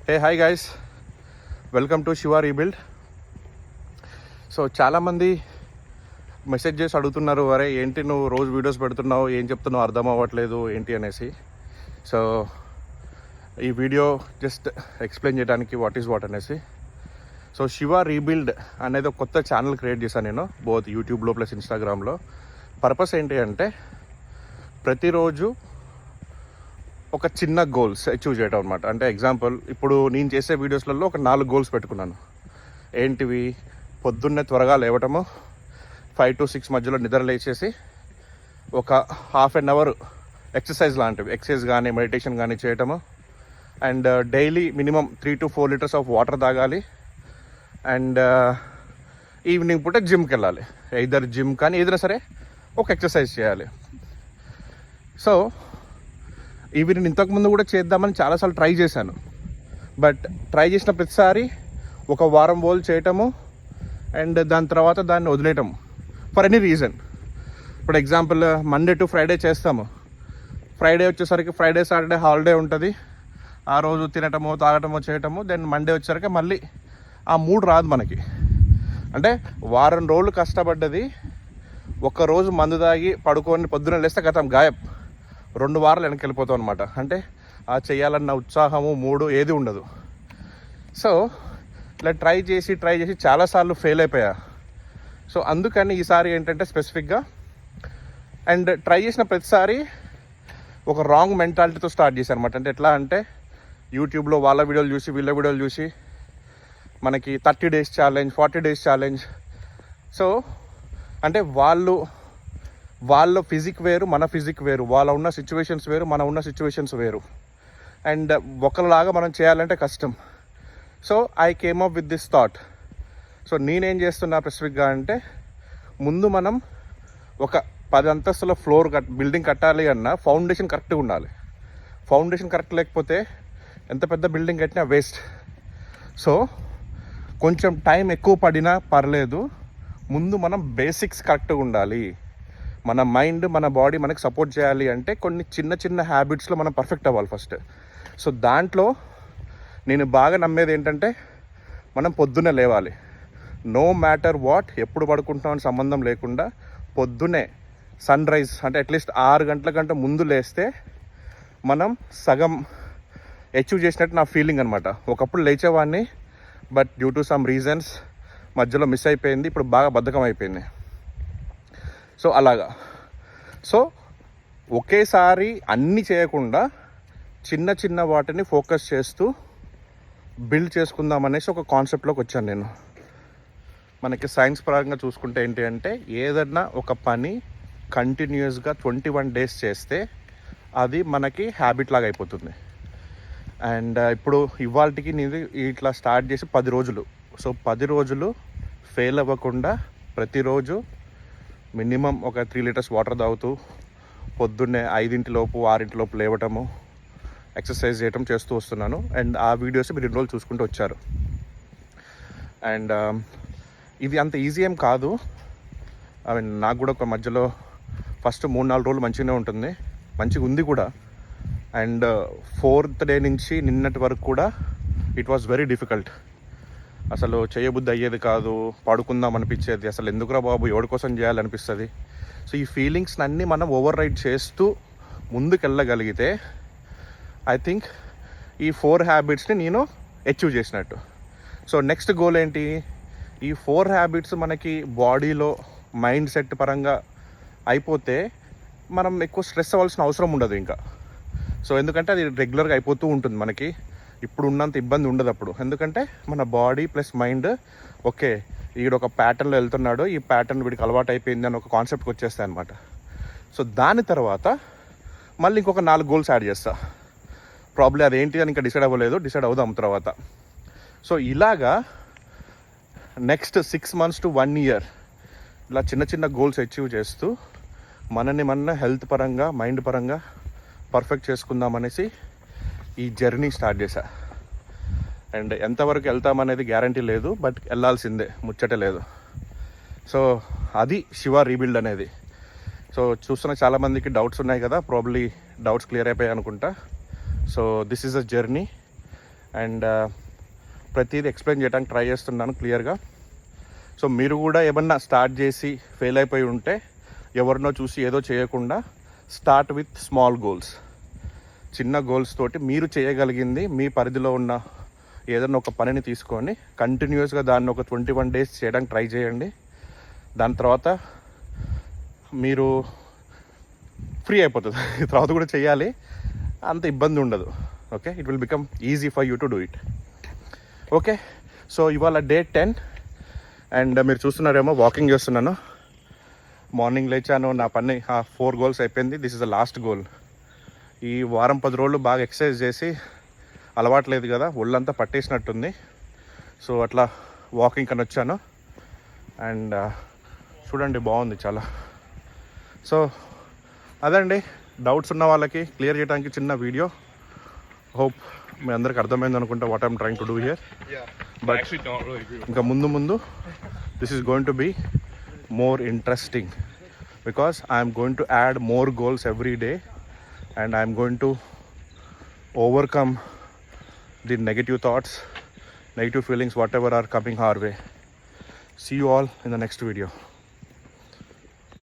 Hey hi guys, welcome to Shiva rebuild. So చాలామంది message చేసి అడుగుతున్నారు, అరే ఏంటి నువ్వు రోజు వీడియోస్ పెడుతున్నావు, ఏం చెప్తున్నావు అర్థం అవ్వట్లేదు ఏంటి అనేసి. సో ఈ వీడియో జస్ట్ ఎక్స్ప్లెయిన్ చేయడానికి వాట్ ఈస్ వాట్ అనేసి. సో శివ రీబిల్డ్ అనేది ఒక కొత్త ఛానల్ క్రియేట్ చేశాను నేను, బోత్ యూట్యూబ్లో ప్లస్ ఇన్స్టాగ్రామ్లో. పర్పస్ ఏంటి అంటే ప్రతిరోజు ఒక చిన్న గోల్స్ అచీవ్ చేయడం అనమాట. అంటే ఎగ్జాంపుల్, ఇప్పుడు నేను చేసే వీడియోస్లలో ఒక 4 గోల్స్ పెట్టుకున్నాను. ఏంటివి? పొద్దున్నే త్వరగా లేవటము, 5 to 6 మధ్యలో నిద్ర లేచేసి ఒక ½ an hour ఎక్సర్సైజ్ లాంటివి, ఎక్సర్సైజ్ కానీ మెడిటేషన్ కానీ చేయటము. And daily minimum 3 to 4 liters of water తాగాలి. అండ్ ఈవినింగ్ పూట జిమ్కి వెళ్ళాలి. ఎయిదర్ జిమ్ కానీ ఏదైనా సరే ఒక ఎక్సర్సైజ్ చేయాలి. సో ఇవి నేను ఇంతకుముందు కూడా చేద్దామని చాలాసార్లు ట్రై చేశాను. బట్ ట్రై చేసిన ప్రతిసారి ఒక వారం రోజులు చేయటము అండ్ దాని తర్వాత దాన్ని వదిలేయటము ఫర్ ఎనీ రీజన్. ఇప్పుడు ఎగ్జాంపుల్ మండే టు ఫ్రైడే చేస్తాము. ఫ్రైడే వచ్చేసరికి ఫ్రైడే సాటర్డే హాలిడే ఉంటుంది. ఆ రోజు తినటము తాగటము చేయటము. దెన్ మండే వచ్చేసరికి మళ్ళీ ఆ మూడ్ రాదు మనకి. అంటే వారం రోజులు కష్టపడ్డది ఒక్కరోజు మందు తాగి పడుకొని పొద్దున లేస్తే గతం గాయబ్. 2 వారాలు వెనక్కి వెళ్ళిపోతాం అనమాట. అంటే ఆ చేయాలన్న ఉత్సాహము మూడు ఏది ఉండదు. సో ఇలా ట్రై చేసి చాలాసార్లు ఫెయిల్ అయిపోయా. సో అందుకని ఈసారి ఏంటంటే స్పెసిఫిక్గా అండ్ ట్రై చేసిన ప్రతిసారి ఒక రాంగ్ మెంటాలిటీతో స్టార్ట్ చేశాను అనమాట. అంటే ఎట్లా అంటే యూట్యూబ్లో వాళ్ళ వీడియోలు చూసి వీళ్ళ వీడియోలు చూసి మనకి 30 days challenge, 40 days challenge. So అంటే వాళ్ళ ఫిజిక్ వేరు, మన ఫిజిక్ వేరు. వాళ్ళ ఉన్న సిచ్యువేషన్స్ వేరు, మన ఉన్న సిచ్యువేషన్స్ వేరు. అండ్ ఒకరిలాగా మనం చేయాలంటే కష్టం. So I came up with this thought. So నేనేం చేస్తున్నా స్పెసిఫిక్గా అంటే, ముందు మనం ఒక 10 అంతస్తుల బిల్డింగ్ కట్టాలి అన్న ఫౌండేషన్ కరెక్ట్గా ఉండాలి. ఫౌండేషన్ కరెక్ట్ లేకపోతే ఎంత పెద్ద బిల్డింగ్ కట్టినా వేస్ట్. సో కొంచెం టైం ఎక్కువ పడినా పర్లేదు, ముందు మనం బేసిక్స్ కరెక్ట్గా ఉండాలి. మన మైండ్, మన బాడీ మనకి సపోర్ట్ చేయాలి అంటే కొన్ని చిన్న హ్యాబిట్స్లో మనం పర్ఫెక్ట్ అవ్వాలి ఫస్ట్. సో దాంట్లో నేను బాగా నమ్మేది ఏంటంటే, మనం పొద్దున్నే లేవాలి. నో మ్యాటర్ వాట్, ఎప్పుడు పడుకుంటామని సంబంధం లేకుండా పొద్దున్నే సన్ రైజ్ అంటే అట్లీస్ట్ 6 గంటల కంటే ముందు లేస్తే మనం సగం అచీవ్ చేసినట్టు నా ఫీలింగ్ అనమాట. ఒకప్పుడు లేచేవాడిని, but due to some reasons మధ్యలో మిస్ అయిపోయింది. ఇప్పుడు బాగా బద్ధకం అయిపోయింది. సో అలాగా. సో ఒకేసారి అన్నీ చేయకుండా చిన్న వాటిని ఫోకస్ చేస్తూ బిల్డ్ చేసుకుందాం అనేసి ఒక కాన్సెప్ట్లోకి వచ్చాను నేను. మనకి సైన్స్ పరంగా చూసుకుంటే ఏంటి అంటే, ఏదన్నా ఒక పని కంటిన్యూస్గా 21 days చేస్తే అది మనకి హ్యాబిట్ లాగా అయిపోతుంది. అండ్ ఇప్పుడు ఇవాళకి నేను ఇట్లా స్టార్ట్ చేసి 10 రోజులు. సో 10 రోజులు ఫెయిల్ అవ్వకుండా ప్రతిరోజు మినిమం ఒక 3 liters వాటర్ తాగుతూ పొద్దున్నే 5 లోపు 6 లోపు లేవటము, ఎక్సర్సైజ్ చేయటం చేస్తూ వస్తున్నాను. అండ్ ఆ వీడియోస్ మీరు 2 రోజులు చూసుకుంటూ వచ్చారు. అండ్ ఇది అంత ఈజీ ఏం కాదు. నాకు కూడా ఒక మధ్యలో ఫస్ట్ 3-4 రోజులు మంచిగానే ఉంటుంది, మంచిగా ఉంది కూడా. అండ్ 4th day నుంచి నిన్నటి వరకు కూడా ఇట్ వాజ్ వెరీ డిఫికల్ట్. అసలు చేయబుద్ధి అయ్యేది కాదు, పడుకుందాం అనిపించేది. అసలు ఎందుకురా బాబు, ఎవరి కోసం చేయాలనిపిస్తుంది. సో ఈ ఫీలింగ్స్ అన్నీ మనం ఓవర్ రైడ్ చేస్తూ ముందుకెళ్ళగలిగితే ఐ థింక్ ఈ 4 హ్యాబిట్స్ని నేను అచీవ్ చేసినట్టు. సో నెక్స్ట్ గోల్ ఏంటి? ఈ 4 హ్యాబిట్స్ మనకి బాడీలో మైండ్ సెట్ పరంగా అయిపోతే మనం ఎక్కువ స్ట్రెస్ అవ్వాల్సిన అవసరం ఉండదు ఇంకా. సో ఎందుకంటే అది రెగ్యులర్గా అయిపోతూ ఉంటుంది మనకి. ఇప్పుడు ఉన్నంత ఇబ్బంది ఉండదు అప్పుడు. ఎందుకంటే మన బాడీ ప్లస్ మైండ్ ఓకే, వీడు ఒక ప్యాటర్న్లో వెళ్తున్నాడు, ఈ ప్యాటర్న్ వీడికి అలవాటు అయిపోయింది అని ఒక కాన్సెప్ట్కి వచ్చేస్తాయి అనమాట. సో దాని తర్వాత మళ్ళీ ఇంకొక 4 గోల్స్ యాడ్ చేస్తా. ప్రాబ్లీ అదేంటి అని ఇంకా డిసైడ్ అవ్వలేదు, డిసైడ్ అవుదాం తర్వాత. సో ఇలాగా నెక్స్ట్ 6 months to 1 year ఇలా చిన్న గోల్స్ అచీవ్ చేస్తూ మన హెల్త్ పరంగా, మైండ్ పరంగా పర్ఫెక్ట్ చేసుకుందాం అనేసి ఈ జర్నీ స్టార్ట్ చేశా. అండ్ ఎంతవరకు వెళ్తామనేది గ్యారంటీ లేదు, బట్ వెళ్ళాల్సిందే, ముచ్చటే లేదు. సో అది శివ రీబిల్డ్ అనేది. సో చూస్తున్న చాలామందికి డౌట్స్ ఉన్నాయి కదా, ప్రాబ్లీ డౌట్స్ క్లియర్ అయిపోయాయి అనుకుంటా. So this is a journey and ప్రతిదీ ఎక్స్ప్లెయిన్ చేయడానికి ట్రై చేస్తున్నాను క్లియర్గా. సో మీరు కూడా ఏమన్నా స్టార్ట్ చేసి ఫెయిల్ అయిపోయి ఉంటే ఎవరినో చూసి ఏదో చేయకుండా స్టార్ట్ విత్ స్మాల్ గోల్స్. చిన్న గోల్స్ తోటి మీరు చేయగలిగింది మీ పరిధిలో ఉన్న ఏదైనా ఒక పనిని తీసుకొని కంటిన్యూస్గా దాన్ని ఒక 21 days చేయడానికి ట్రై చేయండి. దాని తర్వాత మీరు ఫ్రీ అయిపోతుంది. తర్వాత కూడా చేయాలి, అంత ఇబ్బంది ఉండదు. Okay, it will become easy for you to do it. Okay, so ఇవాళ డే 10 అండ్ మీరు చూస్తున్నారేమో వాకింగ్ చేస్తున్నాను. మార్నింగ్ లేచాను, నా పని 4 goals అయిపోయింది. This is the last goal. ఈ వారం 10 రోజులు బాగా ఎక్సర్సైజ్ చేసి అలవాట్లేదు కదా, ఒళ్ళంతా పట్టేసినట్టుంది. సో అట్లా వాకింగ్ అని వచ్చాను. అండ్ చూడండి బాగుంది చాలా. సో అదండి, డౌట్స్ ఉన్న వాళ్ళకి క్లియర్ చేయడానికి చిన్న వీడియో. హోప్ మీ అందరికి అర్థమైంది అనుకుంటా what I'm trying to do here. But ఇంకా ముందు this is going to be more interesting because I am going to add more goals every day and I am going to overcome the negative thoughts, negative feelings, whatever are coming our way. See you all in the next video.